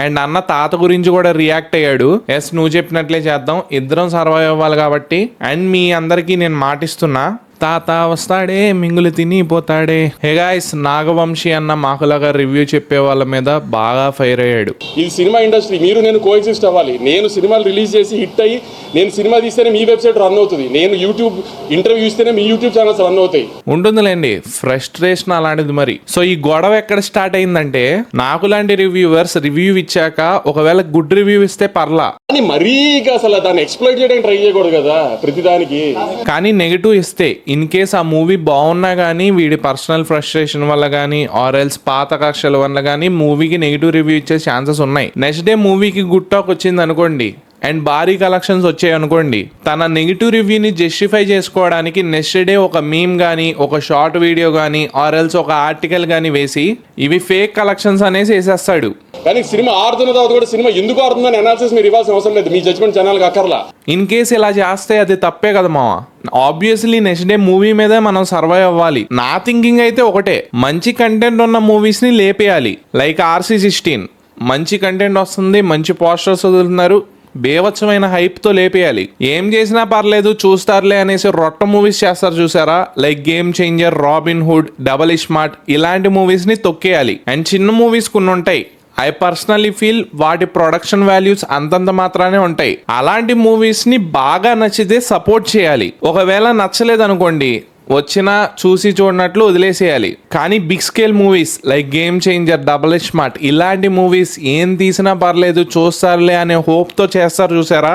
And అన్న తాత గురించి కూడా రియాక్ట్ అయ్యాడు. ఎస్, నువ్వు చెప్పినట్లే చేద్దాం, ఇద్దరం సర్వైవ్ అవ్వాలి కాబట్టి. అండ్ మీ అందరికీ నేను మాటిస్తున్నా, తాత వస్తాడే మింగులు తిని పోతాడే. హే గాయ్స్, నాగవంశీ అన్న మాకులాగా రివ్యూ చెప్పే వాళ్ళ మీద బాగా ఫైర్ అయ్యాడు. ఈ సినిమా ఇండస్ట్రీ మీరు నేను కోఎగ్జిస్ట్ అవ్వాలి. నేను సినిమాలు రిలీజ్ చేసి హిట్ అయ్యి నేను సినిమా తీస్తేనే మీ వెబ్సైట్ రన్ అవుతుంది, నేను యూట్యూబ్ ఇంటర్వ్యూ ఇస్తేనే మీ యూట్యూబ్ ఛానల్స్ రన్ అవుతాయి. ఉంటుందిలేండి, ఫ్రస్ట్రేషన్ అలాంటిది. మరి సో ఈ గొడవ ఎక్కడ స్టార్ట్ అయిందంటే, నాకు లాంటి రివ్యూవర్స్ రివ్యూ ఇచ్చాక ఒకవేళ గుడ్ రివ్యూ ఇస్తే పర్లా, కానీ మరీ అసలు దాన్ని ఎక్స్ప్లోయిట్ చేయడానికి ట్రై చేయకూడదు కదా ప్రతిదానికి. కానీ నెగిటివ్ ఇస్తే ఇన్ కేస్ ఆ మూవీ బాగున్నా కానీ వీడి పర్సనల్ ఫ్రస్ట్రేషన్ వల్ల కానీ ఆర్ ఎల్స్ పాత కక్షల వల్ల కానీ మూవీకి నెగిటివ్ రివ్యూ ఇచ్చే ఛాన్సెస్ ఉన్నాయి. నెక్స్ట్ డే మూవీకి గుడ్ టాక్ వచ్చింది అనుకోండి అండ్ భారీ కలెక్షన్స్ వచ్చాయి అనుకోండి, తన నెగిటివ్ రివ్యూని జస్టిఫై చేసుకోవడానికి నెక్స్ట్ డే ఒక మీమ్ కానీ ఒక షార్ట్ వీడియో కానీ ఆర్ ఎల్స్ ఒక ఆర్టికల్ కానీ వేసి ఇవి ఫేక్ కలెక్షన్స్ అనేసి వేసేస్తాడు. కానీ సినిమా ఆడుతున్న తర్వాత కూడా సినిమా ఎందుకు ఆడుతుందని అనాలిసిస్ మీరు ఇవ్వాల్సిన అవసరం లేదు, మీ జడ్జ్మెంట్ ఛానల్కి అక్కర్లా. ఇన్ కేస్ ఇలా చేస్తే అది తప్పే కదా మావా. ఆబ్వియస్లీ నెక్స్ట్ డే మూవీ మీదే మనం సర్వైవ్ అవ్వాలి. నా థింకింగ్ అయితే ఒకటే, మంచి కంటెంట్ ఉన్న మూవీస్ ని లేపేయాలి. లైక్ RC16 మంచి కంటెంట్ వస్తుంది, మంచి పోస్టర్స్ వదులుతున్నారు, బేవచ్చమైన హైప్ తో లేపేయాలి. ఏం చేసినా పర్లేదు చూస్తారులే అనేసి రొట్ట మూవీస్ చేస్తారు చూసారా, like game changer, robin hood, double smart, ఇలాంటి మూవీస్ ని తొక్కేయాలి. అండ్ చిన్న మూవీస్ కొన్ని ఉంటాయి, ఐ పర్సనలీ ఫీల్ వాటి ప్రొడక్షన్ వాల్యూస్ అంతంత మాత్రానే ఉంటాయి. అలాంటి మూవీస్ ని బాగా నచ్చితే సపోర్ట్ చేయాలి. ఒకవేళ నచ్చలేదు అనుకోండి, వచ్చినా చూసి చూడనట్లు వదిలేసేయాలి. కానీ big scale movies like game changer, double smart ఇలాంటి మూవీస్ ఏం తీసినా పర్లేదు చూస్తారులే అనే హోప్తో చేస్తారు చూసారా,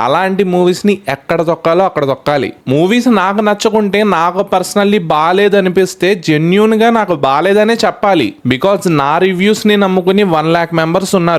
అలాంటి మూవీస్ని ఎక్కడ తొక్కాలో అక్కడ తొక్కాలి. మూవీస్ నాకు నచ్చకుంటే, నాకు పర్సనల్లీ బాగాలేదు అనిపిస్తే జెన్యూన్గా నాకు బాగాలేదనే చెప్పాలి. బికాజ్ నా రివ్యూస్ని నమ్ముకుని 1 lakh మెంబర్స్ ఉన్నారు.